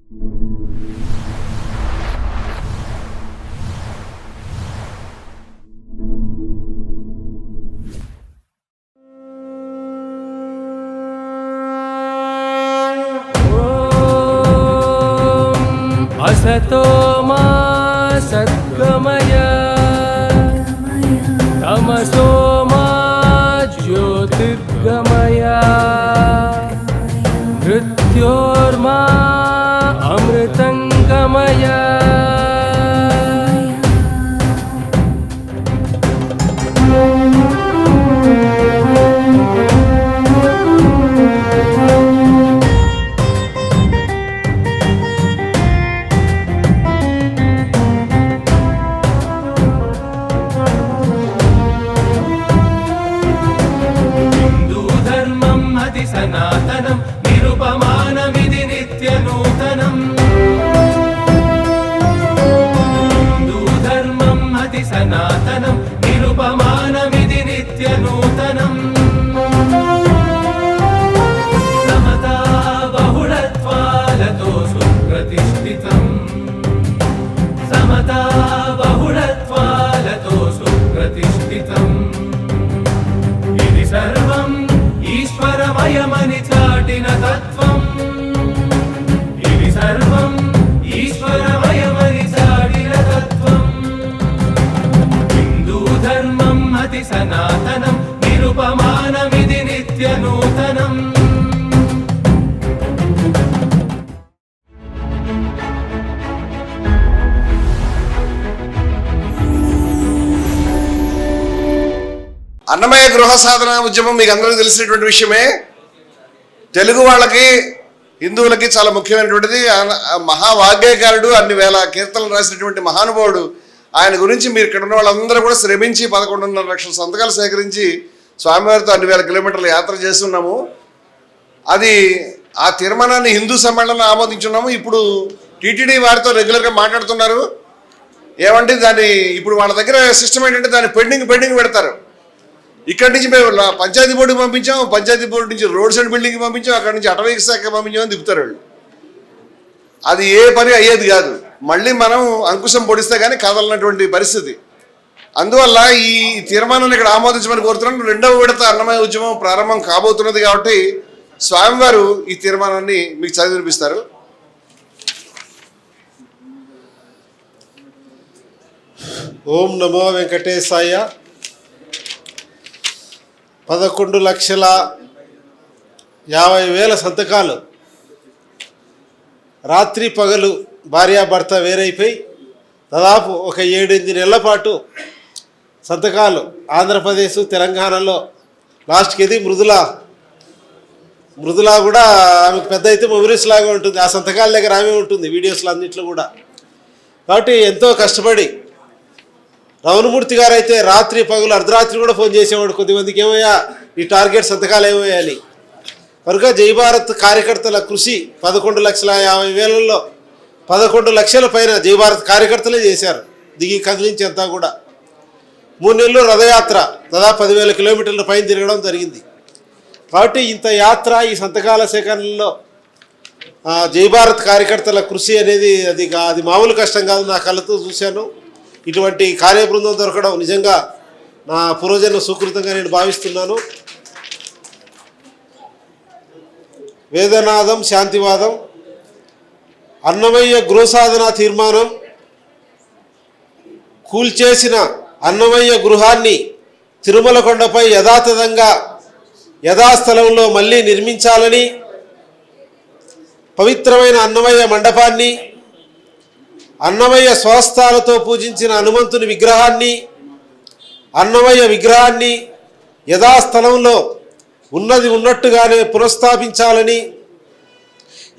असतो मा सद्गमय तमसो मा ज्योतिर्गमय मृत्योर्मा अमृतंगमय सनातनं निरुपमानमिति नित्यनूतनम् हिन्दू धर्मम् अति सनातनं निरुपमानमिति नित्यनूतनम् समता बहुलत्वालतो सुप्रतिष्ठितम् समता बहुलत्वालतो सुप्रतिष्ठितम् इति सर्वम् ईश्वरमयमनि चाटिन तत्त्वम् इति सर्वम् ईश्वरमयमनि चाटिन तत्त्वम् हिन्दू धर्मम् अति सनातनं निरुपमानमिति नित्यनूतनम् అన్నమయ్య గృహ సాధన ఉద్యమం మీకు అందరికీ తెలిసినటువంటి విషయమే. తెలుగు వాళ్ళకి హిందువులకి చాలా ముఖ్యమైనటువంటిది. మహావాగ్గేయకారుడు, అన్ని వేల కీర్తనలు రాసినటువంటి మహానుభావుడు. ఆయన గురించి మీరు ఇక్కడ ఉన్న వాళ్ళందరూ కూడా శ్రమించి 11.5 లక్షల సంతకాలు సేకరించి స్వామివారితో అన్ని వేల కిలోమీటర్ల యాత్ర చేస్తున్నాము. అది ఆ తీర్మానాన్ని హిందూ సమ్మేళనం ఆమోదించున్నాము. ఇప్పుడు టీటీడీ వారితో రెగ్యులర్గా మాట్లాడుతున్నారు. ఏమంటే దాన్ని ఇప్పుడు వాళ్ళ దగ్గర సిస్టమ్ ఏంటంటే దాన్ని పెండింగ్ పెడతారు. ఇక్కడి నుంచి మేము పంచాయతీ బోర్డుకి పంపించాం, పంచాయతీ బోర్డు నుంచి రోడ్స్ అండ్ బిల్డింగ్కి పంపించాం, అక్కడి నుంచి అటవీ శాఖ పంపించామని తిప్పుతారు వాళ్ళు. అది ఏ పని అయ్యేది కాదు. మళ్ళీ మనం అంకుశం పొడిస్తే కానీ కదలనటువంటి పరిస్థితి. అందువల్ల ఈ తీర్మానాన్ని ఇక్కడ ఆమోదించమని కోరుతున్నాను. 2వ విడత అన్నమయ్య ఉద్యమం ప్రారంభం కాబోతున్నది కాబట్టి స్వామివారు ఈ తీర్మానాన్ని మీకు చదివి వినిపిస్తారు. ఓం నమో వెంకటేశాయ. 11,50,000 సంతకాలు రాత్రి పగలు భార్యాభర్త వేరైపోయి దాదాపు ఒక 7-8 నెలల పాటు సంతకాలు ఆంధ్రప్రదేశ్ తెలంగాణలో లాస్ట్కి ఇది మృదుల కూడా ఆమెకు పెద్ద అయితే మెమరీస్ లాగా ఉంటుంది. ఆ సంతకాల దగ్గర ఆమె ఉంటుంది వీడియోస్లో అన్నింటిలో కూడా. కాబట్టి ఎంతో కష్టపడి రమణమూర్తి గారు అయితే రాత్రి పగులు అర్ధరాత్రి కూడా ఫోన్ చేసేవాడు కొద్దిమందికి, ఏమయ్యా ఈ టార్గెట్ సంతకాలు ఏమయ్యాలి. కనుక జై భారత్ కార్యకర్తల కృషి 11,50,000లో 11 లక్షల పైన జై భారత్ కార్యకర్తలే చేశారు. దిగి కదిలించి అంతా కూడా 3 నెలలు రథయాత్ర దాదాపు 10,000 కిలోమీటర్ల పైన తిరగడం జరిగింది. కాబట్టి ఇంత యాత్ర ఈ సంతకాల సేకరణలో జై భారత్ కార్యకర్తల కృషి అనేది అది మామూలు కష్టం కాదు. నా కళ్ళతో చూశాను. ఇటువంటి కార్యబృందం దొరకడం నిజంగా నా పూర్వజన్మ సుకృతంగా నేను భావిస్తున్నాను. వేదనాదం శాంతివాదం అన్నమయ్య గృహసాధన తీర్మానం కూల్చేసిన అన్నమయ్య గృహాన్ని తిరుమల కొండపై యథాతథంగా యథాస్థలంలో మళ్ళీ నిర్మించాలని, పవిత్రమైన అన్నమయ్య మండపాన్ని, అన్నమయ్య స్వస్థాలతో పూజించిన హనుమంతుని విగ్రహాన్ని, అన్నమయ్య విగ్రహాన్ని యథాస్థలంలో ఉన్నది ఉన్నట్టుగానే పునఃస్థాపించాలని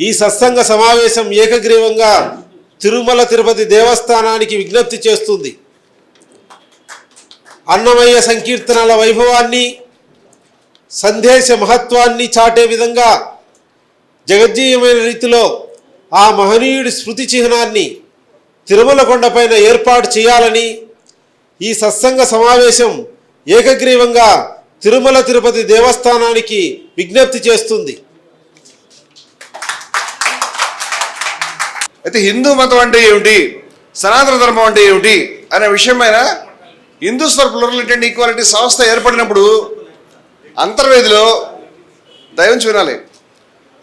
ఈ సత్సంగ సమావేశం ఏకగ్రీవంగా తిరుమల తిరుపతి దేవస్థానానికి విజ్ఞప్తి చేస్తుంది. అన్నమయ్య సంకీర్తనల వైభవాన్ని, సందేశ మహత్వాన్ని చాటే విధంగా జగజ్జీయమైన రీతిలో ఆ మహనీయుడి స్మృతి చిహ్నాన్ని తిరుమల కొండపైన ఏర్పాటు చేయాలని ఈ సత్సంగ సమావేశం ఏకగ్రీవంగా తిరుమల తిరుపతి దేవస్థానానికి విజ్ఞప్తి చేస్తుంది. అయితే హిందూ మతం అంటే ఏమిటి, సనాతన ధర్మం అంటే ఏమిటి అనే విషయం పైన Hindus for plurality and equality సంస్థ ఏర్పడినప్పుడు అంతర్వేదిలో దైవం చూడాలి.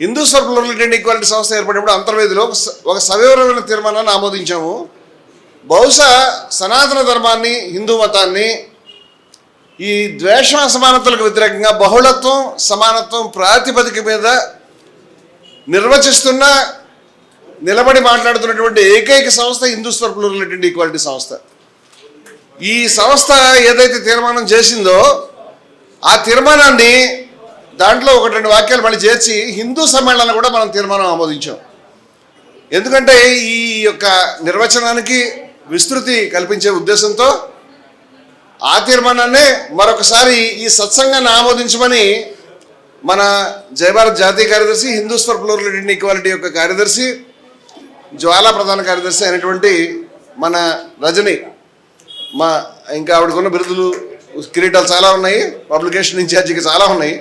Hindus for plurality and equality సంస్థ ఏర్పడినప్పుడు అంతర్వేదిలో ఒక సవివరమైన తీర్మానాన్ని ఆమోదించాము. బహుశా సనాతన ధర్మాన్ని, హిందూ మతాన్ని ఈ ద్వేషం అసమానతలకు వ్యతిరేకంగా బహుళత్వం సమానత్వం ప్రాతిపదిక మీద నిర్వచిస్తున్న, నిలబడి మాట్లాడుతున్నటువంటి ఏకైక సంస్థ Hindus for plurality and equality సంస్థ. ఈ సంస్థ ఏదైతే తీర్మానం చేసిందో ఆ తీర్మానాన్ని దాంట్లో 1-2 వాక్యాలు మళ్ళీ చేర్చి హిందూ సమ్మేళనం కూడా మనం తీర్మానం ఆమోదించాం. ఎందుకంటే ఈ యొక్క నిర్వచనానికి విస్తృతి కల్పించే ఉద్దేశంతో ఆ తీర్మానాన్నే మరొకసారి ఈ సత్సంగాన్ని ఆమోదించమని మన జయభారత్ జాతీయ కార్యదర్శి, Hindus for plurality and equality యొక్క కార్యదర్శి, జ్వాలా ప్రధాన కార్యదర్శి అయినటువంటి మన రజని, ఇంకా ఆవిడకున్న బిరుదులు, కిరీటాలు చాలా ఉన్నాయి, పబ్లికేషన్ ఇన్ఛార్జికి చాలా ఉన్నాయి.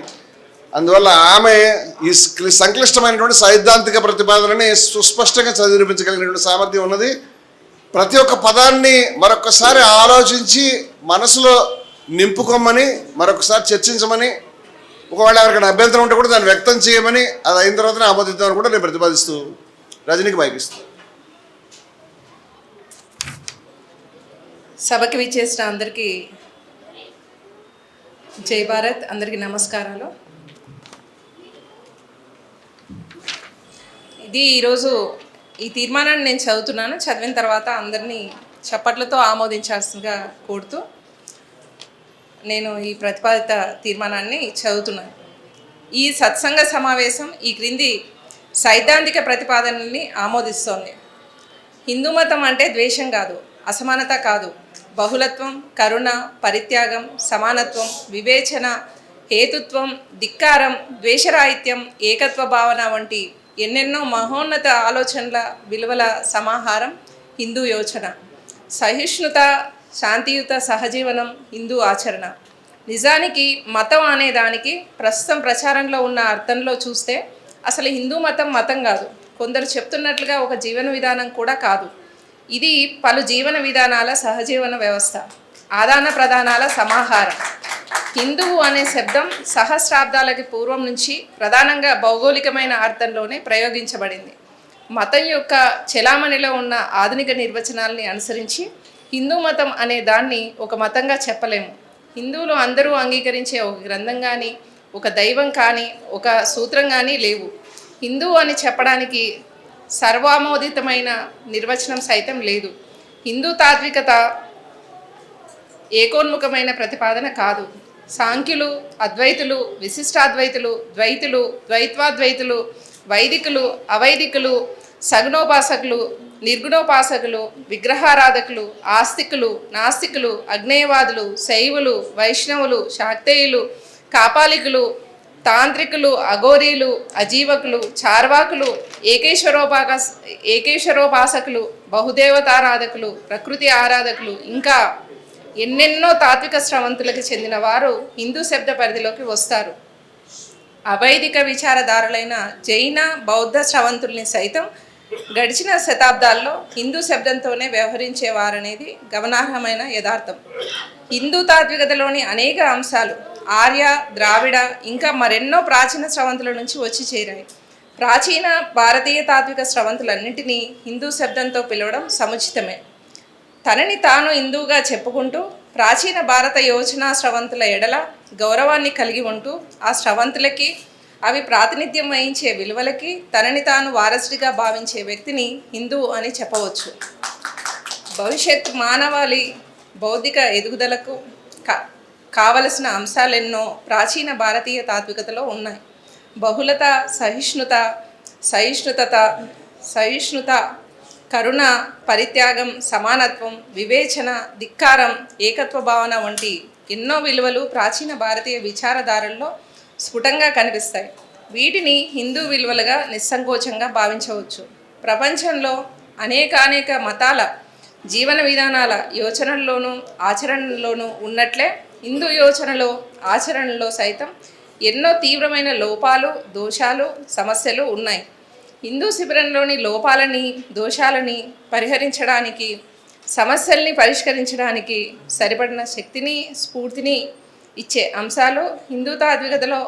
అందువల్ల ఆమె ఈ సంక్లిష్టమైనటువంటి సైద్ధాంతిక ప్రతిపాదనని సుస్పష్టంగా చదివినిపించగలిగినటువంటి సామర్థ్యం ఉన్నది. ప్రతి ఒక్క పదాన్ని మరొకసారి ఆలోచించి మనసులో నింపుకోమని, మరొకసారి చర్చించమని, ఒకవేళ ఎవరికైనా అభ్యంతరం ఉంటే కూడా దాన్ని వ్యక్తం చేయమని, అది అయిన తర్వాతనే ఆమోదిద్దామని కూడా నేను ప్రతిపాదిస్తూ రజనీకి మైకిస్తాను. సభకి విచ్చేసిన అందరికీ జై భారత్, అందరికీ నమస్కారాలు. ఇది ఈరోజు ఈ తీర్మానాన్ని నేను చదువుతున్నాను. చదివిన తర్వాత అందరినీ చప్పట్లతో ఆమోదించాల్సిందిగా కోరుతూ నేను ఈ ప్రతిపాదిత తీర్మానాన్ని చదువుతున్నాను. ఈ సత్సంగ సమావేశం ఈ క్రింది సైద్ధాంతిక ప్రతిపాదనల్ని ఆమోదిస్తోంది. హిందూ మతం అంటే ద్వేషం కాదు, అసమానత కాదు, బహుళత్వం, కరుణ, పరిత్యాగం, సమానత్వం, వివేచన, హేతుత్వం, ధిక్కారం, ద్వేషరాహిత్యం, ఏకత్వ భావన వంటి ఎన్నెన్నో మహోన్నత ఆలోచనల విలువల సమాహారం హిందూ యోచన. సహిష్ణుత, శాంతియుత సహజీవనం హిందూ ఆచరణ. నిజానికి మతం అనే దానికి ప్రస్తుతం ప్రచారంలో ఉన్న అర్థంలో చూస్తే అసలు హిందూ మతం మతం కాదు, కొందరు చెప్తున్నట్లుగా ఒక జీవన విధానం కూడా కాదు. ఇది పలు జీవన విధానాల సహజీవన వ్యవస్థ, ఆదాన ప్రదానాల సమాహారం. హిందువు అనే శబ్దం సహస్రాబ్దాలకి పూర్వం నుంచి ప్రధానంగా భౌగోళికమైన అర్థంలోనే ప్రయోగించబడింది. మతం యొక్క చెలామణిలో ఉన్న ఆధునిక నిర్వచనాలని అనుసరించి హిందూ మతం అనే దాన్ని ఒక మతంగా చెప్పలేము. హిందువులు అందరూ అంగీకరించే ఒక గ్రంథం కానీ, ఒక దైవం కానీ, ఒక సూత్రం కానీ లేవు. హిందువు అని చెప్పడానికి సర్వామోదితమైన నిర్వచనం సైతం లేదు. హిందూ తాత్వికత ఏకోన్ముఖమైన ప్రతిపాదన కాదు. సాంఖ్యులు, అద్వైతులు, విశిష్టాద్వైతులు, ద్వైతులు, ద్వైత్వాద్వైతులు, వైదికులు, అవైదికులు, సగుణోపాసకులు, నిర్గుణోపాసకులు, విగ్రహారాధకులు, ఆస్తికులు, నాస్తికులు, అగ్నేయవాదులు, శైవులు, వైష్ణవులు, శాక్తేయులు, కాపాలికులు, తాంత్రికులు, అఘోరీలు, అజీవకులు, చార్వాకులు, ఏకేశ్వరోపాసకులు, బహుదేవతారాధకులు, ప్రకృతి ఆరాధకులు, ఇంకా ఎన్నెన్నో తాత్విక స్రవంతులకు చెందిన వారు హిందూ శబ్ద పరిధిలోకి వస్తారు. అవైదిక విచారధారులైన జైన, బౌద్ధ స్రవంతుల్ని సైతం గడిచిన శతాబ్దాల్లో హిందూ శబ్దంతోనే వ్యవహరించేవారనేది గమనార్హమైన యథార్థం. హిందూ తాత్వికతలోని అనేక అంశాలు ఆర్య, ద్రావిడ, ఇంకా మరెన్నో ప్రాచీన స్రవంతుల నుంచి వచ్చి చేరాయి. ప్రాచీన భారతీయ తాత్విక స్రవంతులన్నింటినీ హిందూ శబ్దంతో పిలవడం సముచితమే. తనని తాను హిందువుగా చెప్పుకుంటూ ప్రాచీన భారత యోచనా స్రవంతుల ఎడల గౌరవాన్ని కలిగి ఉంటూ ఆ స్రవంతులకి, అవి ప్రాతినిధ్యం వహించే విలువలకి తనని తాను వారసుడిగా భావించే వ్యక్తిని హిందువు అని చెప్పవచ్చు. భవిష్యత్ మానవాళి బౌద్ధిక ఎదుగుదలకు కావలసిన అంశాలెన్నో ప్రాచీన భారతీయ తాత్వికతలో ఉన్నాయి. బహుళత, సహిష్ణుత, కరుణ, పరిత్యాగం, సమానత్వం, వివేచన, ధిక్కారం, ఏకత్వ భావన వంటి ఎన్నో విలువలు ప్రాచీన భారతీయ విచారధారల్లో స్ఫుటంగా కనిపిస్తాయి. వీటిని హిందూ విలువలుగా నిస్సంకోచంగా భావించవచ్చు. ప్రపంచంలో అనేక మతాల జీవన విధానాల యోచనల్లోనూ ఆచరణలోనూ ఉన్నట్లే హిందూ యోచనలో, ఆచరణలో సైతం ఎన్నో తీవ్రమైన లోపాలు, దోషాలు, సమస్యలు ఉన్నాయి. హిందూ శిబిరంలోని లోపాలని దోషాలని పరిహరించడానికి సమస్యల్ని పరిష్కరించడానికి సరిపడిన శక్తిని స్ఫూర్తిని ఇచ్చే అంశాలు హిందూ తాత్వికతలో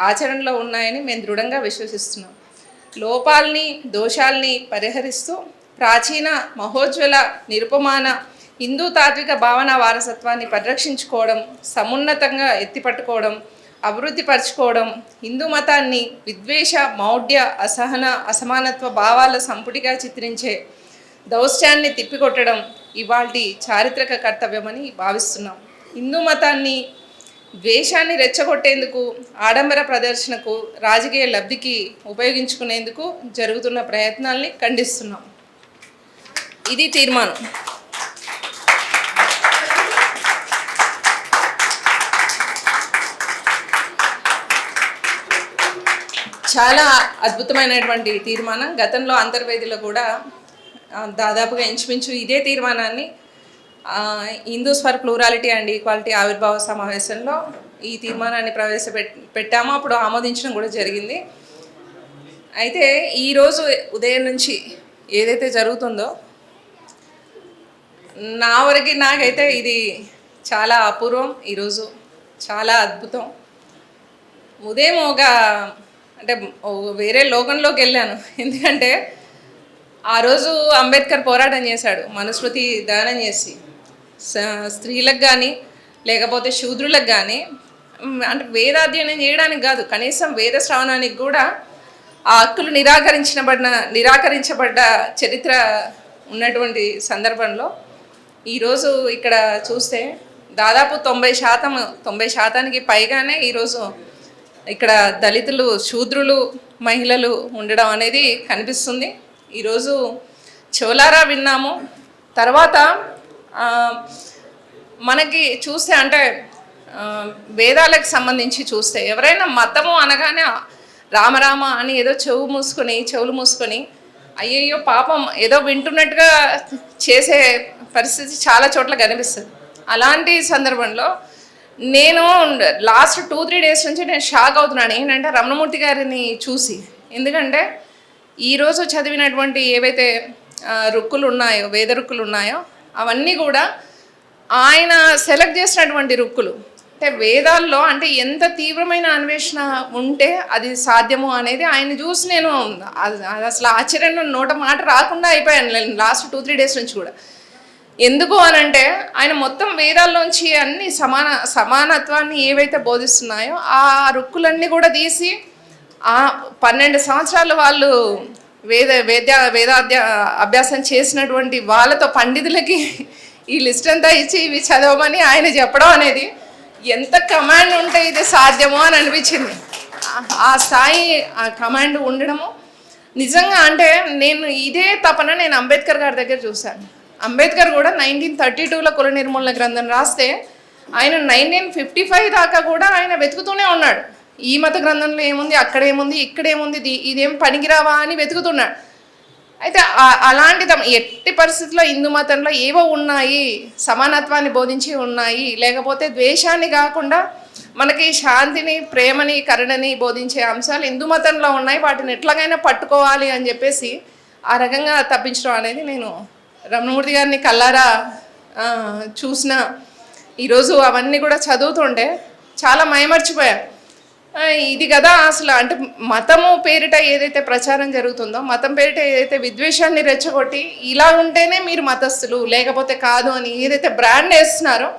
ఆచరణలో ఉన్నాయని మేము దృఢంగా విశ్వసిస్తున్నాం. లోపాలని దోషాలని పరిహరిస్తూ ప్రాచీన మహోజ్వల నిరుపమాన హిందూ తాత్విక భావన వారసత్వాన్ని పరిరక్షించుకోవడం, సమున్నతంగా ఎత్తిపట్టుకోవడం, అభివృద్ధి పరచుకోవడం, హిందూ మతాన్ని విద్వేష మౌఢ్య అసహన అసమానత్వ భావాల సంపుటిగా చిత్రించే దౌష్ట్యాన్ని తిప్పికొట్టడం ఇవాల్టి చారిత్రక కర్తవ్యమని భావిస్తున్నాం. హిందూ మతాన్ని ద్వేషాన్ని రెచ్చగొట్టేందుకు, ఆడంబర ప్రదర్శనకు, రాజకీయ లబ్ధికి ఉపయోగించుకునేందుకు జరుగుతున్న ప్రయత్నాల్ని ఖండిస్తున్నాం. ఇది తీర్మానం. చాలా అద్భుతమైనటువంటి తీర్మానం. గతంలో అంతర్వేదిలో కూడా దాదాపుగా ఇంచుమించు ఇదే తీర్మానాన్ని Hindus for plurality and equality ఆవిర్భావ సమావేశంలో ఈ తీర్మానాన్ని పెట్టాము. అప్పుడు ఆమోదించడం కూడా జరిగింది. అయితే ఈరోజు ఉదయం నుంచి ఏదైతే జరుగుతుందో నాకైతే ఇది చాలా అపూర్వం. ఈరోజు చాలా అద్భుతం. ఉదయం అంటే వేరే లోకంలోకి వెళ్ళాను. ఎందుకంటే ఆ రోజు అంబేద్కర్ పోరాటం చేశాడు, మనుస్మృతి దానం చేసి స్త్రీలకు కానీ లేకపోతే శూద్రులకు కానీ అంటే వేదాధ్యయనం చేయడానికి కాదు, కనీసం వేద శ్రవణానికి కూడా ఆ హక్కులు నిరాకరించబడ్డ చరిత్ర ఉన్నటువంటి సందర్భంలో ఈరోజు ఇక్కడ చూస్తే దాదాపు 90% పైగానే ఈరోజు ఇక్కడ దళితులు, శూద్రులు, మహిళలు ఉండడం అనేది కనిపిస్తుంది. ఈరోజు చోలారా విన్నాము. తర్వాత మనకి చూస్తే అంటే వేదాలకు సంబంధించి చూస్తే ఎవరైనా మతము అనగానే రామరామ అని ఏదో చెవులు మూసుకొని అయ్యయ్యో పాపం ఏదో వింటున్నట్టుగా చేసే పరిస్థితి చాలా చోట్ల కనిపిస్తుంది. అలాంటి సందర్భంలో నేను లాస్ట్ 2-3 డేస్ నుంచి నేను షాక్ అవుతున్నాను. ఏంటంటే రమణమూర్తి గారిని చూసి. ఎందుకంటే ఈరోజు చదివినటువంటి ఏవైతే రుక్కులు ఉన్నాయో, వేద రుక్కులు ఉన్నాయో అవన్నీ కూడా ఆయన సెలెక్ట్ చేసినటువంటి రుక్కులు. అంటే వేదాల్లో అంటే ఎంత తీవ్రమైన అన్వేషణ ఉంటే అది సాధ్యము అనేది ఆయన చూసి నేను అసలు ఆశ్చర్యంలో నోట మాట రాకుండా అయిపోయాను నేను లాస్ట్ 2-3 డేస్ నుంచి కూడా. ఎందుకు అనంటే ఆయన మొత్తం వేదాల్లోంచి అన్ని సమానత్వాన్ని ఏవైతే బోధిస్తున్నాయో ఆ రుక్కులన్నీ కూడా తీసి ఆ 12 సంవత్సరాలు వాళ్ళు అభ్యాసం చేసినటువంటి వాళ్ళతో పండితులకి ఈ లిస్ట్ అంతా ఇచ్చి ఇవి చదవమని ఆయన చెప్పడం అనేది ఎంత కమాండ్ ఉంటే ఇది సాధ్యమో అని అనిపించింది. ఆ స్థాయి ఆ కమాండ్ ఉండడము నిజంగా అంటే ఇదే తపన నేను అంబేద్కర్ గారి దగ్గర చూశాను. అంబేద్కర్ కూడా 1932లో కుల నిర్మూలన గ్రంథం రాస్తే ఆయన 1955 దాకా కూడా ఆయన వెతుకుతూనే ఉన్నాడు. ఈ మత గ్రంథంలో ఏముంది, అక్కడేముంది, ఇక్కడేముంది, ఇదేం పనికిరావా అని వెతుకుతున్నాడు. అయితే అలాంటి ఎట్టి పరిస్థితుల్లో హిందూ మతంలో ఏవో ఉన్నాయి, సమానత్వాన్ని బోధించి ఉన్నాయి, లేకపోతే ద్వేషాన్ని కాకుండా మనకి శాంతిని, ప్రేమని, కరుణని బోధించే అంశాలు హిందూ మతంలో ఉన్నాయి. వాటిని ఎట్లాగైనా పట్టుకోవాలి అని చెప్పేసి ఆ రకంగా తప్పించడం అనేది నేను రమణమూర్తి గారిని కల్లారా చూసిన ఈరోజు అవన్నీ కూడా చదువుతుంటే చాలా మైమర్చిపోయాను. ఇది కదా అసలు అంటే మతము పేరిట ఏదైతే ప్రచారం జరుగుతుందో, మతం పేరిట ఏదైతే విద్వేషాన్ని రెచ్చగొట్టి ఇలా ఉంటేనే మీరు మతస్థులు లేకపోతే కాదు అని ఏదైతే బ్రాండ్ వేస్తున్నారో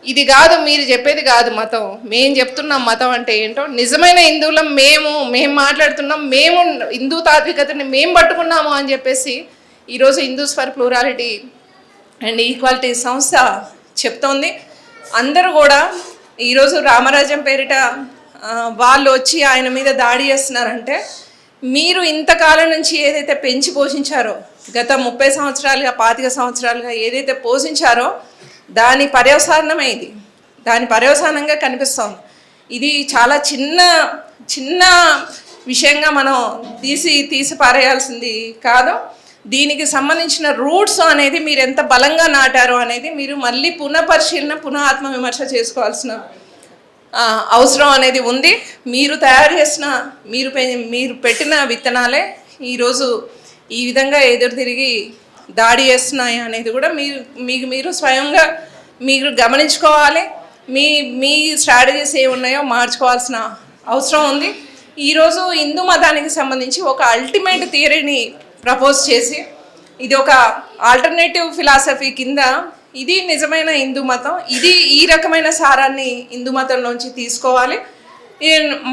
ఇది కాదు, మీరు చెప్పేది కాదు మతం, మేము చెప్తున్నాం మతం అంటే ఏంటో. నిజమైన హిందువులం మేము మాట్లాడుతున్నాం, మేము హిందూ తాత్వికతని మేము పట్టుకున్నాము అని చెప్పేసి ఈరోజు Hindus for plurality and equality సంస్థ చెప్తోంది. అందరూ కూడా ఈరోజు రామరాజ్యం పేరిట వాళ్ళు వచ్చి ఆయన మీద దాడి చేస్తున్నారంటే మీరు ఇంతకాలం నుంచి ఏదైతే పెంచి పోషించారో, గత 30 సంవత్సరాలుగా 25 సంవత్సరాలుగా ఏదైతే పోషించారో దాని పర్యవసానమే ఇది. దాని పర్యవసానంగా కనిపిస్తోంది. ఇది చాలా చిన్న విషయంగా మనం తీసి పారేయాల్సింది కాదు. దీనికి సంబంధించిన రూట్స్ అనేది మీరు ఎంత బలంగా నాటారో అనేది మీరు మళ్ళీ పునః ఆత్మవిమర్శ చేసుకోవాల్సిన అవసరం అనేది ఉంది. మీరు తయారు చేసిన మీరు పెట్టిన విత్తనాలే ఈరోజు ఈ విధంగా ఎదురు తిరిగి దాడి చేస్తున్నాయి అనేది కూడా మీరు స్వయంగా మీరు గమనించుకోవాలి. మీ స్ట్రాటజీస్ ఏ ఉన్నాయో మార్చుకోవాల్సిన అవసరం ఉంది. ఈరోజు హిందూ మతానికి సంబంధించి ఒక అల్టిమేట్ థియరీని ప్రపోజ్ చేసి ఇది ఒక ఆల్టర్నేటివ్ ఫిలాసఫీ కింద ఇది నిజమైన హిందూ మతం, ఇది ఈ రకమైన సారాన్ని హిందూ మతంలోంచి తీసుకోవాలి,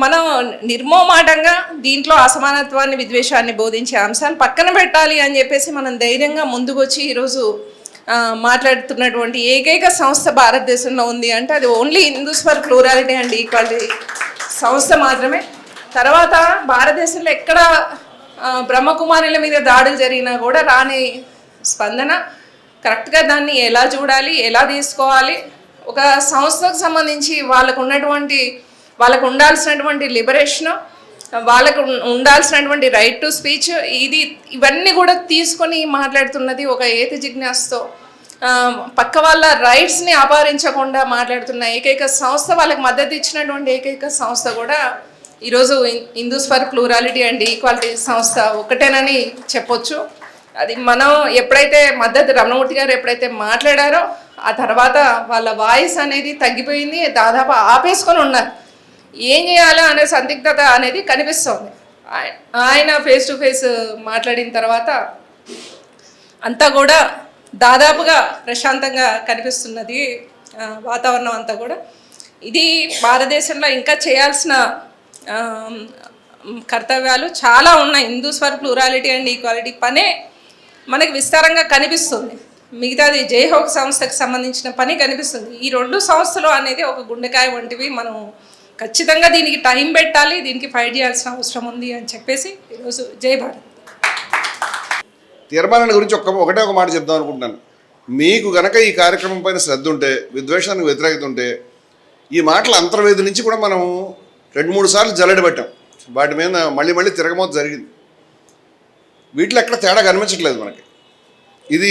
మనం నిర్మోమాటంగా దీంట్లో అసమానత్వాన్ని విద్వేషాన్ని బోధించే అంశాలు పక్కన పెట్టాలి అని చెప్పేసి మనం ధైర్యంగా ముందుకొచ్చి ఈరోజు మాట్లాడుతున్నటువంటి ఏకైక సంస్థ భారతదేశంలో ఉంది అంటే అది only Hindus for plurality and equality సంస్థ మాత్రమే. తర్వాత భారతదేశంలో ఎక్కడ బ్రహ్మకుమారుల మీద దాడులు జరిగినా కూడా రాని స్పందన, కరెక్ట్గా దాన్ని ఎలా చూడాలి, ఎలా తీసుకోవాలి, ఒక సంస్థకు సంబంధించి వాళ్ళకు ఉండాల్సినటువంటి లిబరేషను, వాళ్ళకు ఉండాల్సినటువంటి రైట్ టు స్పీచ్, ఇవన్నీ కూడా తీసుకొని మాట్లాడుతున్నది ఒక ఏతి జిజ్ఞాసతో పక్క వాళ్ళ రైట్స్ని అపహరించకుండా మాట్లాడుతున్న ఏకైక సంస్థ, వాళ్ళకి మద్దతు ఇచ్చినటువంటి ఏకైక సంస్థ కూడా ఈరోజు Hindus for plurality and equality సంస్థ ఒక్కటేనని చెప్పొచ్చు. అది మనం ఎప్పుడైతే మద్దతు రమణమూర్తి గారు ఎప్పుడైతే మాట్లాడారో ఆ తర్వాత వాళ్ళ వాయిస్ అనేది తగ్గిపోయింది, దాదాపు ఆపేసుకొని ఉన్నారు. ఏం చేయాలో అనే సందిగ్ధత అనేది కనిపిస్తుంది. ఆయన ఫేస్ టు ఫేస్ మాట్లాడిన తర్వాత అంతా కూడా దాదాపుగా ప్రశాంతంగా కనిపిస్తున్నది వాతావరణం అంతా కూడా. ఇది భారతదేశంలో ఇంకా చేయాల్సిన కర్తవ్యాలు చాలా ఉన్నాయి. Hindus for plurality and equality పనే మనకి విస్తారంగా కనిపిస్తుంది. మిగతాది జైహోక్ సంస్థకు సంబంధించిన పని కనిపిస్తుంది. ఈ రెండు సంస్థలు అనేది ఒక గుండెకాయ వంటివి. మనం ఖచ్చితంగా దీనికి టైం పెట్టాలి, దీనికి ఫైట్ చేయాల్సిన అవసరం ఉంది అని చెప్పేసి ఈరోజు జై భారత్. తీర్మానాన్ని గురించి ఒకటే ఒక మాట చెప్దాం అనుకుంటున్నాను. మీకు గనక ఈ కార్యక్రమం పైన శ్రద్ధ ఉంటే, విద్వేషానికి వ్యతిరేకత ఉంటే, ఈ మాటల అంతర్వేది నుంచి కూడా మనం 2-3 సార్లు జల్లెడబట్టాం. వాటి మీద మళ్ళీ తిరగమోత జరిగింది. వీటిలో ఎక్కడ తేడా కనిపించట్లేదు మనకి. ఇది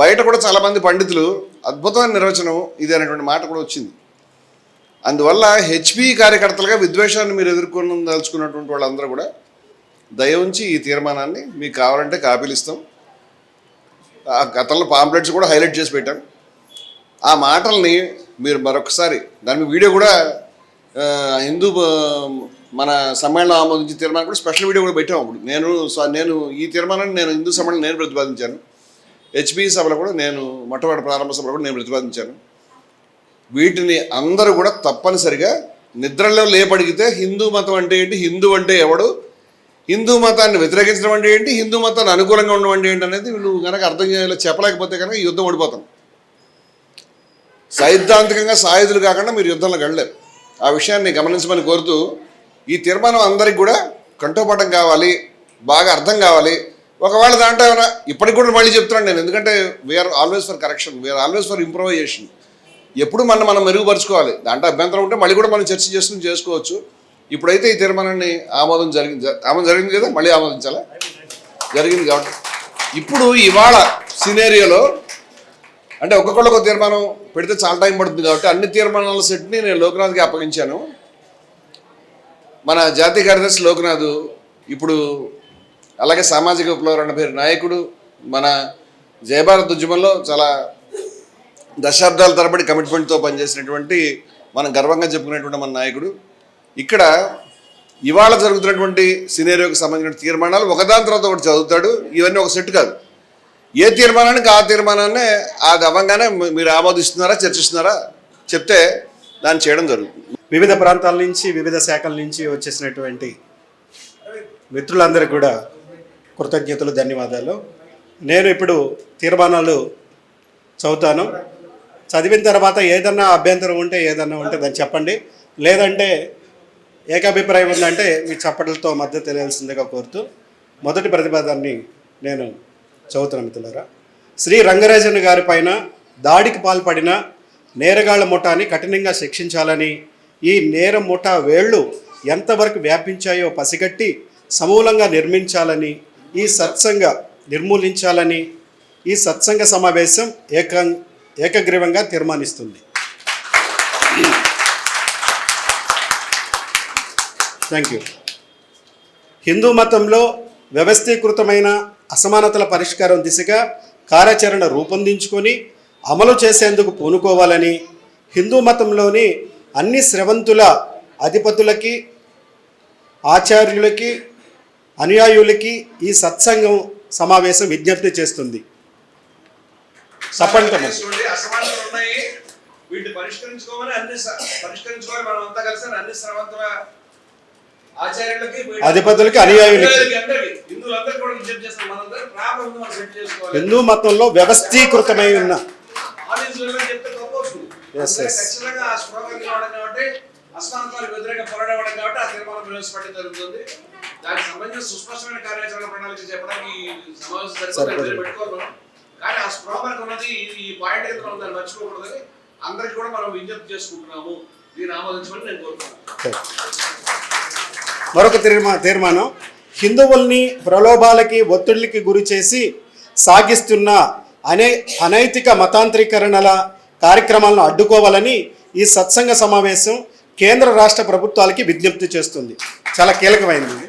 బయట కూడా చాలామంది పండితులు అద్భుతమైన నిర్వచనం ఇది అనేటువంటి మాట కూడా వచ్చింది. అందువల్ల హెచ్పి కార్యకర్తలుగా విద్వేషాన్ని మీరు ఎదుర్కొనదలుచుకున్నటువంటి వాళ్ళందరూ కూడా దయ ఉంచి ఈ తీర్మానాన్ని మీకు కావాలంటే కాపీలు ఇస్తాం. గతంలో పాంప్లెట్స్ కూడా హైలైట్ చేసి పెట్టాం. ఆ మాటల్ని మీరు మరొకసారి దాని వీడియో కూడా హిందూ మన సమ్మేళనం ఆమోదించిన తీర్మానం కూడా స్పెషల్ వీడియో కూడా పెట్టాం. అప్పుడు నేను ఈ తీర్మానాన్ని హిందూ సమ్మేళనం నేను ప్రతిపాదించాను. హెచ్పి సభలో కూడా మొట్టమొదటి ప్రారంభ సభలో కూడా నేను ప్రతిపాదించాను. వీటిని అందరూ కూడా తప్పనిసరిగా నిద్రలో లేపడిగితే హిందూ మతం అంటే ఏంటి, హిందూ అంటే ఎవడు, హిందూ మతాన్ని వ్యతిరేకించడం అంటే ఏంటి, హిందూ మతాన్ని అనుకూలంగా ఉండడం అంటే ఏంటి అనేది నువ్వు కనుక అర్థం చేయాలో చెప్పలేకపోతే కనుక ఈ యుద్ధం ఓడిపోతాం. సైద్ధాంతికంగా సాయుధులు కాకుండా మీరు యుద్ధంలో గడలేరు. ఆ విషయాన్ని గమనించమని కోరుతూ ఈ తీర్మానం అందరికి కూడా కంఠోపాఠం కావాలి, బాగా అర్థం కావాలి. ఒకవేళ దాంట్లో ఏమైనా ఇప్పటికి కూడా మళ్ళీ చెప్తున్నాను నేను, ఎందుకంటే we are always for correction, we are always for improvisation. ఎప్పుడు మనం మెరుగుపరుచుకోవాలి. దాంట్లో అభ్యంతరం ఉంటే మళ్ళీ కూడా మనం చర్చ చేసుకోవచ్చు. ఇప్పుడైతే ఈ తీర్మానాన్ని ఆమోదం జరిగింది కదా, మళ్ళీ ఆమోదించాలా? జరిగింది. కాబట్టి ఇప్పుడు ఇవాళ సినేరియోలో అంటే ఒక్కొక్కళ్ళొక తీర్మానం పెడితే చాలా టైం పడుతుంది. కాబట్టి అన్ని తీర్మానాల సెట్ని నేను లోక్నాథ్కి అప్పగించాను. మన జాతీయ కార్యదర్శి లోక్నాథ్ ఇప్పుడు, అలాగే సామాజిక విప్లవ పేరు నాయకుడు, మన జయభారత్ ఉద్యమంలో చాలా దశాబ్దాల తరబడి కమిట్మెంట్తో పనిచేసినటువంటి మనం గర్వంగా చెప్పుకునేటువంటి మన నాయకుడు. ఇక్కడ ఇవాళ జరుగుతున్నటువంటి సినేరియోకి సంబంధించిన తీర్మానాలు ఒకదాని తర్వాత ఒకటి చదువుతాడు. ఇవన్నీ ఒక సెట్ కాదు. ఏ తీర్మానానికి ఆ తీర్మానాన్ని అది అవ్వగానే మీరు ఆమోదిస్తున్నారా, చర్చిస్తున్నారా చెప్తే దాన్ని చేయడం జరుగుతుంది. వివిధ ప్రాంతాల నుంచి, వివిధ శాఖల నుంచి వచ్చేసినటువంటి మిత్రులందరికీ కూడా కృతజ్ఞతలు, ధన్యవాదాలు. నేను ఇప్పుడు తీర్మానాలు చదువుతాను. చదివిన తర్వాత ఏదన్నా అభ్యంతరం ఉంటే దాన్ని చెప్పండి. లేదంటే ఏకాభిప్రాయం ఉందంటే మీ చప్పట్లతో మద్దతు తెలియాల్సిందిగా కోరుతూ మొదటి ప్రతిపాదనని నేను చదువుతున్నాను మిత్రులారా. శ్రీ రంగరాజన్ గారి పైన దాడికి పాల్పడిన నేరగాళ్ల ముఠాని కఠినంగా శిక్షించాలని, ఈ నేర ముఠా వేళ్లు ఎంతవరకు వ్యాపించాయో పసిగట్టి సమూలంగా నిర్మూలించాలని ఈ సత్సంగ సమావేశం ఏకగ్రీవంగా తీర్మానిస్తుంది. Thank you. హిందూ మతంలో వ్యవస్థీకృతమైన అసమానతల పరిష్కారం దిశగా కార్యాచరణ రూపొందించుకొని అమలు చేసేందుకు పూనుకోవాలని హిందూ మతంలోని అన్ని స్రవంతుల అధిపతులకి, ఆచార్యులకి, అనుయాయులకి ఈ సత్సంగం సమావేశం విజ్ఞప్తి చేస్తుంది. సపంటము అసమానతలు ఉన్నాయి, వీటిని పరిష్కరించుకోవాలి మనం అంతా కలిసి అన్ని స్రవంతుల ఆచార్యులకి, అధిపతులకి, అనుయాయులకి, హిందువులందరికీ కూడా విజ్ఞప్తి చేస్తాం. మనందరం ప్రాబ్లం మనం సెట్ చేసుకోవాలి. హిందూ మతంలో వ్యవస్థీకృతమై ఉన్న చెప్తే తప్పవుతుంది. ఖచ్చితంగా ఆ స్లోగన్ నిలవడం కాబట్టి, అసమానతలకు వ్యతిరేక పోరాడడం కాబట్టి ఆ తీర్మానం ప్రవేశపెట్టడం జరుగుతుంది. దానికి సంబంధించిన సుస్పష్టమైన కార్యాచరణ ప్రణాళిక చెప్పడానికి ఈ సమావేశం పెట్టుకోవాలి. కానీ ఆ స్లోగన్ ఉన్నది ఈ పాయింట్ కింద మనం దాన్ని మర్చిపోకూడదని అందరికి కూడా మనం విజ్ఞప్తి చేసుకుంటున్నాము. దీన్ని ఆమోదించమని నేను కోరుతున్నాను. మరొక తీర్మానం, హిందువుల్ని ప్రలోభాలకి, ఒత్తిడికి గురి చేసి సాగిస్తున్న అనైతిక మతాంతరీకరణల కార్యక్రమాలను అడ్డుకోవాలని ఈ సత్సంగ సమావేశం కేంద్ర రాష్ట్ర ప్రభుత్వాలకి విజ్ఞప్తి చేస్తుంది. చాలా కీలకమైనది.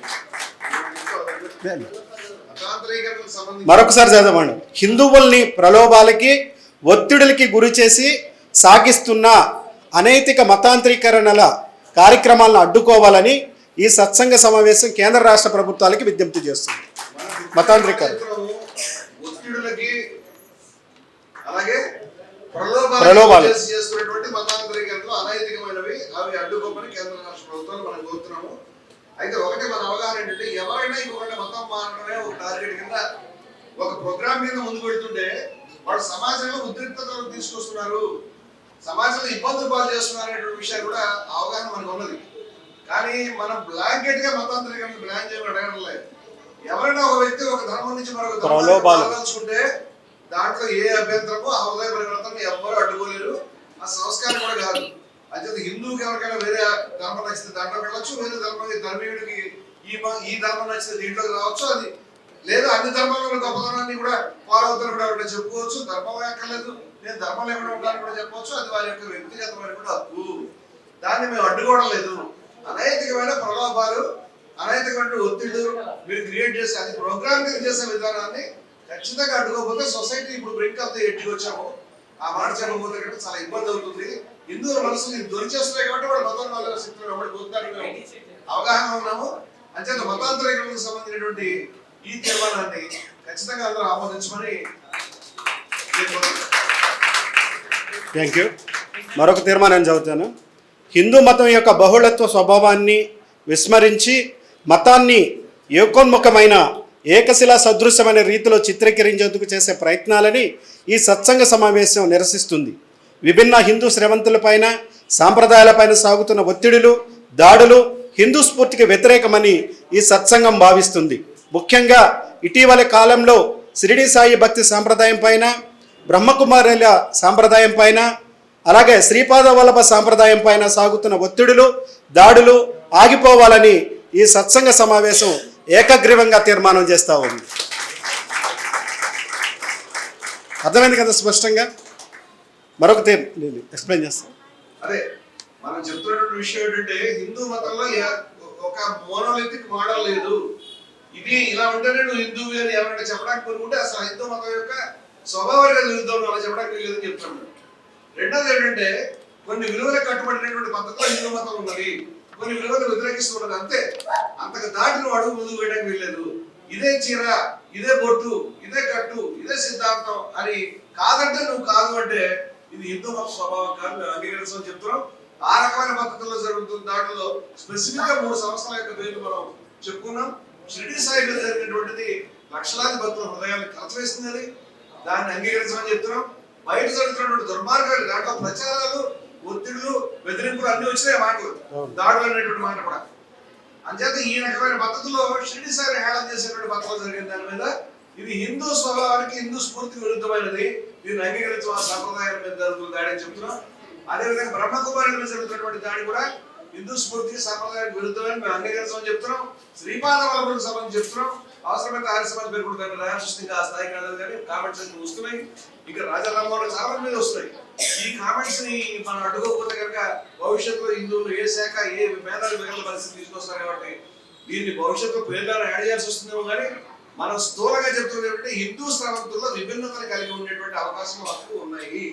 మరొకసారి చదవండి. హిందువుల్ని ప్రలోభాలకి, ఒత్తిడికి గురి చేసి సాగిస్తున్న అనైతిక మతాంతరీకరణల కార్యక్రమాలను అడ్డుకోవాలని ఈ సత్సంగ సమావేశం కేంద్ర రాష్ట్ర ప్రభుత్వాలకి విజ్ఞప్తి చేస్తుంది. మతాంతరీకరణ, ఒత్తిడులకి, అలాగే ప్రలోభాలు చేస్తున్నటువంటి మతాంతరీకరణలు అనైతికమైనవి, అవి అడ్డుకోమని కేంద్ర రాష్ట్ర ప్రభుత్వాలు మనం కోరుతున్నాము. అయితే ఒకటి మన అవగాహన ఏంటంటే, ఎవరైనా ఇంకొకటి మతం మారడమే ఒక టార్గెట్ కింద ఒక ప్రోగ్రామ్ మీద ముందుకు వెళ్తుంటే వాళ్ళు సమాజంలో ఉద్రిక్తతలు తీసుకొస్తున్నారు, సమాజంలో ఇబ్బందులు పాలు చేస్తున్నారు అనేటువంటి విషయాలు కూడా అవగాహన మనకు ఉన్నది. కానీ మనం బ్లాంకెట్ గా మతాంతరీకరణ బ్లాన్ చేయమని అడగడం లేదు. ఎవరైనా ఒక వ్యక్తి ఒక ధర్మం నుంచి మరొక ధర్మాలుకుంటే దాంట్లో ఏ అభ్యంతరమో ఆ హృదయ పరివర్తన ఎవ్వరూ అడ్డుకోలేరు. ఆ సంస్కారం కూడా కాదు. అయితే హిందువుకి ఎవరికైనా వేరే ధర్మం నచ్చితే దాంట్లో వెళ్ళొచ్చు, వేరే ధర్మీయుడికి ఈ ధర్మం నచ్చితే దీంట్లోకి రావచ్చు. అది లేదు అన్ని ధర్మాలను గొప్పతనాన్ని కూడా ఫాలో అవుతారు కూడా ఎవరైనా చెప్పుకోవచ్చు. ధర్మం ఎక్కర్లేదు, నేను ధర్మం లేకుండా ఉంటాను కూడా చెప్పవచ్చు. అది వారి యొక్క వ్యక్తిగతమైన కూడా హక్కు. దాన్ని మేము అడ్డుకోవడం లేదు. అనైతికమైన ప్రలోభాలు, అనైతికమైన ఒత్తిళ్లు మీరు క్రియేట్ చేసి అది ప్రోగ్రామ్ కింద చేసే విధానాన్ని ఖచ్చితంగా అడ్డుకోకపోతే సొసైటీ ఇప్పుడు బ్రేక్ ఆఫ్ ది ఎడ్జ్కి వచ్చాము. ఆ మాట చెప్పకపోతే కంటే చాలా ఇబ్బంది అవుతుంది. హిందువుల మనసులు దొరిచేస్తున్నాయి కాబట్టి వాళ్ళు మతం వాళ్ళ శక్తులు ఎవరు పోతారు అవగాహన ఉన్నాము. అంచేత మతాంతరీకరణకు సంబంధించినటువంటి ఈ తీర్మానాన్ని ఖచ్చితంగా అందరూ ఆమోదించమని. Thank you. మరొక తీర్మానం చదువుతాను. హిందూ మతం యొక్క బహుళత్వ స్వభావాన్ని విస్మరించి మతాన్ని ఏకోన్ముఖమైన ఏకశిలా సదృశ్యమైన రీతిలో చిత్రీకరించేందుకు చేసే ప్రయత్నాలని ఈ సత్సంగ సమావేశం నిరసిస్తుంది. విభిన్న హిందూ స్రవంతులపైన, సాంప్రదాయాలపైన సాగుతున్న ఒత్తిడులు, దాడులు హిందూ స్ఫూర్తికి వ్యతిరేకమని ఈ సత్సంగం భావిస్తుంది. ముఖ్యంగా ఇటీవలి కాలంలో షిరిడి సాయి భక్తి సాంప్రదాయం పైన, బ్రహ్మకుమారుల సాంప్రదాయం పైన, అలాగే శ్రీపాద వల్లభ సాంప్రదాయం పైన సాగుతున్న ఒత్తిడులు, దాడులు ఆగిపోవాలని ఈ సత్సంగ సమావేశం ఏకగ్రీవంగా తీర్మానం చేస్తూ ఉంది. అర్థమైంది కదా స్పష్టంగా? మరొక ఎక్స్ప్లెయిన్ చేస్తాను. అదే మనం చెప్తున్నటువంటి విషయం ఏంటంటే, హిందూ మతంలో ఒక మోనోలిథిక్ మోడల్ లేదు. ఇది ఇలా ఉంటేనే నువ్వు హిందువు అని ఎవరైనా చెప్పడానికి కోరుకుంటే అసలు హిందూ మతం యొక్క స్వభావాలుగా జరుగుతావు అలా చెప్పడానికి లేదని చెప్తున్నాను. రెండోది ఏంటంటే, కొన్ని విలువలకు కట్టుబడినటువంటి పద్ధతిలో హిందూ మతం ఉన్నది, కొన్ని విలువలు వ్యతిరేకిస్తున్నది. అంతే, అంతకు దాటిని అడుగు ముందుకు వేయడానికి వీల్లేదు. ఇదే చీర, ఇదే బొట్టు, ఇదే కట్టు, ఇదే సిద్ధాంతం అని కాదంటే నువ్వు కాదు అంటే ఇది హిందూ మత స్వభావం కాదు, మేము అంగీకరించమని చెప్తున్నాం. ఆ రకమైన పద్ధతుల్లో జరుగుతున్న దాంట్లో స్పెసిఫిక్ గా 3 సంవత్సరాల యొక్క పేర్లు మనం చెప్పుకున్నాం. షిరిడి సాయి మీద జరిగినటువంటిది లక్షలాది భక్తుల హృదయాన్ని కలచవేస్తుంది. దాన్ని అంగీకరించమని చెప్తున్నాం. బయట జరుగుతున్నటువంటి దుర్మార్గాలు, దాంట్లో ప్రచారాలు, ఒత్తిళ్లు, బెదిరింపులు అన్ని వచ్చినాయి మాటలు, దాడులు అనేటువంటి మాట కూడా. అంచేత ఈ రకమైన పద్ధతుల్లో షిరిడి సాయి హేళన చేసేటువంటి పద్ధతులు జరిగిన దాని మీద ఇది హిందూ స్వభావానికి, హిందూ స్ఫూర్తికి విరుద్ధమైనది, దీన్ని అంగీకరించడం ఆ సంప్రదాయాల మీద జరుగుతున్న దాడి అని చెప్తున్నాం. అదేవిధంగా బ్రహ్మకుమారుల మీద జరుగుతున్నటువంటి దాడి కూడా హిందూ స్ఫూర్తికి, సంప్రదాయానికి విరుద్ధమని మేము అంగీకరించమని చెప్తున్నాం. శ్రీపాద వల్లభులకు సంబంధించి చెప్తున్నాం. అవసరమైతే ఆర్య సమాజ్ పేరు కూడా దాన్ని రాష్ట్రంగా ఆ స్థాయికి రాలేదు కానీ కామెంట్స్ అన్ని వస్తున్నాయి. ఇంకా రాజారామలో చాలా మంది వస్తున్నాయి. ఈ కామెంట్స్ ని మనం అడ్డుకోకపోతే కనుక భవిష్యత్తులో హిందువులు ఏ శాఖ, ఏ మేధావి మిగిలిన పరిస్థితి తీసుకొస్తారు. కాబట్టి దీన్ని భవిష్యత్తులో పేర్లను యాడ్ చేయాల్సి వస్తుందేమో కానీ మనం స్థూలంగా చెప్తున్నది ఏమంటే హిందూ శ్రవంతుల్లో విభిన్నతలు కలిగి ఉండేటువంటి అవకాశం హక్కు ఉన్నాయి.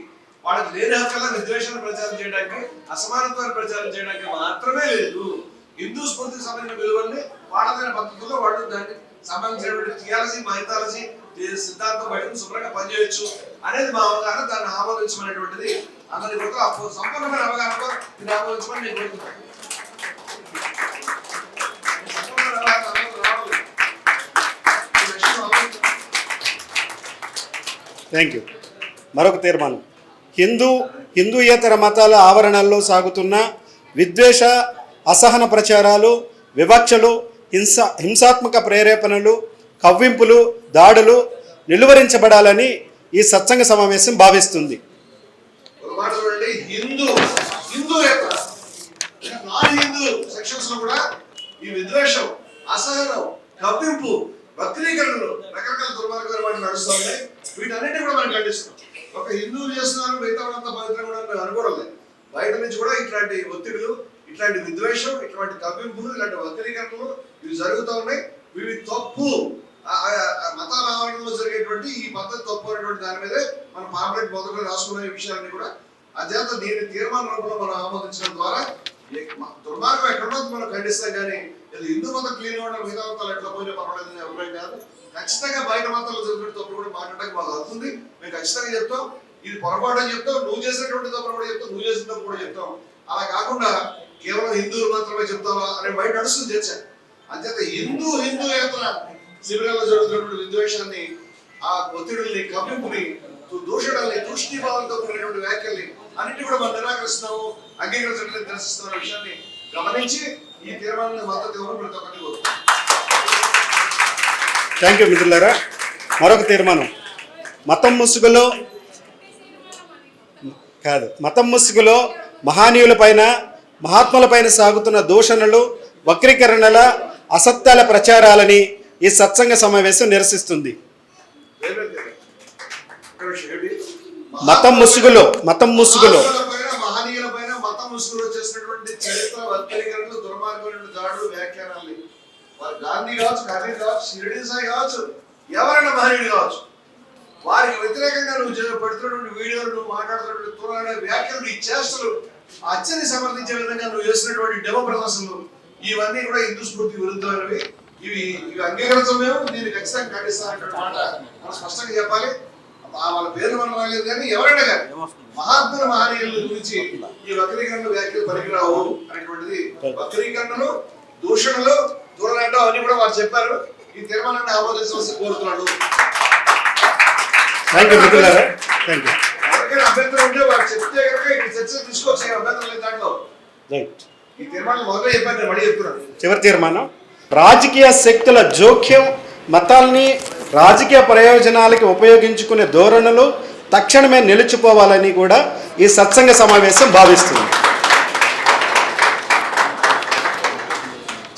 వాళ్ళకి లేని హక్కుల విద్వేషాన్ని ప్రచారం చేయడానికి, అసమానత్వాన్ని ప్రచారం చేయడానికి మాత్రమే లేదు. హిందూ స్ఫూర్తికి సంబంధించిన విలువల్ని వాళ్ళదైన పద్ధతుల్లో వాళ్ళు దాన్ని సంబంధించినటువంటి థియాలజీ, మైథాలజీ సిద్ధాంతం బయటకు శుభ్రంగా పనిచేయొచ్చు అనేది మా అవగాహన. దాన్ని ఆమోదించమనేటువంటిది అందరి కొరకు సంపూర్ణమైన అవగాహనతో దీన్ని ఆమోదించమని నేను కోరుతున్నాను. Thank you. మరొక తీర్మానం. హిందూయేతర మతాల ఆవరణల్లో సాగుతున్న విద్వేష, అసహన ప్రచారాలు, వివక్షలు, హింసాత్మక ప్రేరేపణలు, కవ్వింపులు, దాడులు నిలువరించబడాలని ఈ సత్సంగ సమావేశం భావిస్తుంది. ఈ విద్వేషం, అసహనం, కవ్వింపు, వక్రీకరణలు, రకరకాల దుర్మార్గాలు వాటిని నడుస్తూ ఉన్నాయి. వీటన్నిటి కూడా మనం ఖండిస్తున్నాం. ఒక హిందువులు చేస్తున్నారు, మిగతా వాళ్ళంతా పవిత్రంగా కూడా అనుకోవడం లేదు. బయట నుంచి కూడా ఇట్లాంటి ఒత్తిడులు, ఇట్లాంటి విద్వేషం, ఇట్లాంటి కవ్వింపులు, ఇలాంటి వక్రీకరణలు ఇవి జరుగుతూ ఉన్నాయి. ఇవి తప్పు. మతాల ఆవరణలో జరిగేటువంటి ఈ పద్ధతి తప్పు అనేటువంటి దాని మీదే మన పాంప్లెట్ మొదలు రాసుకునే విషయాన్ని కూడా అధ్యాత దీని తీర్మాన రూపంలో మనం ఆమోదించడం ద్వారా దుర్మార్గం ఎక్కడో మనం ఖండిస్తాం. కానీ ఇది హిందూ మతం క్లీన్ ఉండడం, మిగతా మతాలు ఎట్లా పోయినా పర్వాలేదు అభిప్రాయం కాదు. ఖచ్చితంగా బయట మతాల్లో జరిగిన తప్పుడు కూడా మాట్లాడడానికి మాకు అవుతుంది. మేము ఖచ్చితంగా చెప్తాం. ఇది పొరపాటు అని చెప్తాం. నువ్వు చేసినటువంటి తప్పుడు కూడా చెప్తాం, నువ్వు చేసిన తప్పు కూడా చెప్తాం. అలా కాకుండా కేవలం హిందువులు మాత్రమే చెప్తావా అనే బయట నడుస్తుంది చర్చ. అంచేత హిందూయేతర శిబిరాల్లో జరుగుతున్నటువంటి విద్వేషాన్ని, ఆ ఒత్తిడుల్ని, కవ్వింపుని, దూషణల్ని, తూష్ణీభావంతో కూడినటువంటి వ్యాఖ్యల్ని అన్నింటి కూడా మనం నిరాకరిస్తున్నాము, అంగీకరించడానికి నిరసిస్తున్న విషయాన్ని గమనించి ఈ తీర్మానాన్ని మద్దతు ఇవ్వడం ప్రతి ఒక్కరికి కోరుతున్నాం. థ్యాంక్ యూ మిత్రులారా. మరొక తీర్మానం. మతం ముసుగులో మహానీయులపైన, మహాత్ములపైన సాగుతున్న దూషణలు, వక్రీకరణల, అసత్యాల ప్రచారాలని ఈ సత్సంగ సమావేశం నిరసిస్తుంది. మతం ముసుగులో మహనీయులపైన మతం ముసుగులో చేసినటువంటి చరిత్ర వక్రీకరణలు, దుర్మార్గమైన దాడులు, వ్యాఖ్యానాలు, గాంధీ కావచ్చు, కబీర్ కావచ్చు, షిరిడి సాయి కావచ్చు, ఎవరైనా మహనీయుడు కావచ్చు, వారికి వ్యతిరేకంగా నువ్వు పెడుతున్నటువంటి వీడియోలు, నువ్వు మాట్లాడుతున్నటువంటి తులన వ్యాఖ్యలు, ఈ చేష్టలు, అచ్చని సమర్థించే విధంగా నువ్వు చేసినటువంటి డెమో ప్రదర్శనలు, ఇవన్నీ కూడా హిందూ స్ఫూర్తికి విరుద్ధమైనవి. ఇవి అంగీకరించలేము. దీన్ని ఖచ్చితంగా ఖండిస్తానటువంటి మాట మనం స్పష్టంగా చెప్పాలి. వాళ్ళ పేర్లు మనం రాలేదు కానీ ఎవరైనా కానీ మహాత్ముల, మహనీయుల గురించి ఈ వక్రీకరణ వ్యాఖ్యలు పనికిరావు అనేటువంటిది. వక్రీకరణలు, దూషణలు, దూరలాటం అవన్నీ కూడా వారు చెప్పారు. ఈ తీర్మానాన్ని ఆమోదించవలసి కోరుతున్నాడు. ఎవరికైనా అభ్యంతరం ఉంటే వారు చెప్తే కనుక ఇక్కడ చర్చ తీసుకోవచ్చు. అభ్యంతరం లేదు దాంట్లో. ఈ తీర్మానం మొదలై చెప్పాను, నేను మళ్ళీ చెప్తున్నాను. చివరి తీర్మానం. రాజకీయ శక్తుల జోక్యం, మతాల్ని రాజకీయ ప్రయోజనాలకి ఉపయోగించుకునే ధోరణులు తక్షణమే నిలిచిపోవాలని కూడా ఈ సత్సంగ సమావేశం భావిస్తుంది.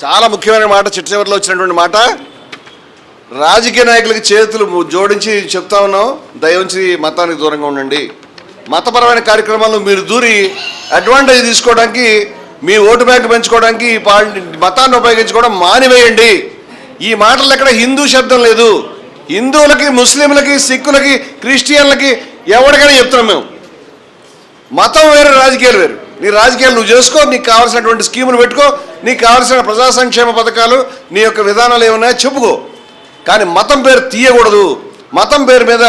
చాలా ముఖ్యమైన మాట చివరిలో వచ్చినటువంటి మాట. రాజకీయ నాయకులకి చేతులు జోడించి చెప్తా ఉన్నాం, దయవుంచి మతానికి దూరంగా ఉండండి. మతపరమైన కార్యక్రమాలను మీరు దూరి అడ్వాంటేజ్ తీసుకోవడానికి, మీ ఓటు బ్యాంక్ పెంచుకోవడానికి మతాన్ని ఉపయోగించుకోవడం మానివేయండి. ఈ మాటలు ఎక్కడ హిందూ శబ్దం లేదు. హిందువులకి, ముస్లింలకి, సిక్కులకి, క్రిస్టియన్లకి ఎవరికైనా చెప్తున్నాం మేము. మతం వేరు, రాజకీయాలు వేరు. నీ రాజకీయాలు నువ్వు చేసుకో, నీకు కావాల్సినటువంటి స్కీములు పెట్టుకో, నీకు కావాల్సిన ప్రజా సంక్షేమ పథకాలు, నీ యొక్క విధానాలు ఏమున్నాయో చెప్పుకో. కానీ మతం పేరు తీయకూడదు. మతం పేరు మీద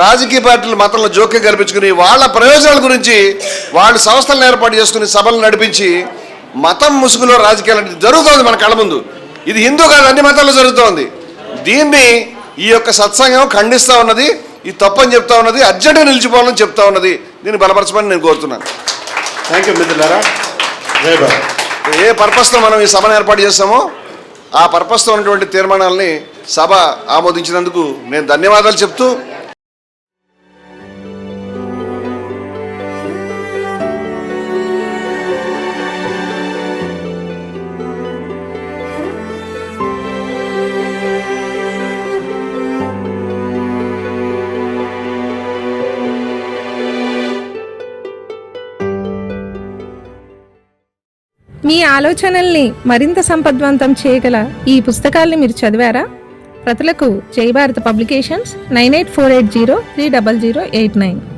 రాజకీయ పార్టీలు మతంలో జోక్యం కల్పించుకుని వాళ్ళ ప్రయోజనాల గురించి వాళ్ళు సంస్థలను ఏర్పాటు చేసుకుని సభలు నడిపించి మతం ముసుగులో రాజకీయాలు జరుగుతోంది మన కళ్ళ ముందు. ఇది హిందూ కాదు, అన్ని మతాల్లో జరుగుతోంది. దీన్ని ఈ యొక్క సత్సంగం ఖండిస్తూ ఉన్నది. ఇది తప్పని చెప్తా ఉన్నది, అర్జెంటుగా నిలిచిపోవాలని చెప్తా ఉన్నది. దీన్ని బలపరచమని నేను కోరుతున్నాను. థ్యాంక్ యూ మిత్రులారా. ఏ పర్పస్తో మనం ఈ సభను ఏర్పాటు చేస్తామో ఆ పర్పస్తో ఉన్నటువంటి తీర్మానాలని సభ ఆమోదించినందుకు నేను ధన్యవాదాలు చెప్తూ మీ ఆలోచనల్ని మరింత సంపద్వంతం చేయగల ఈ పుస్తకాల్ని మీరు చదివారా? ప్రతులకు జై భారత్ పబ్లికేషన్స్ 9848030089.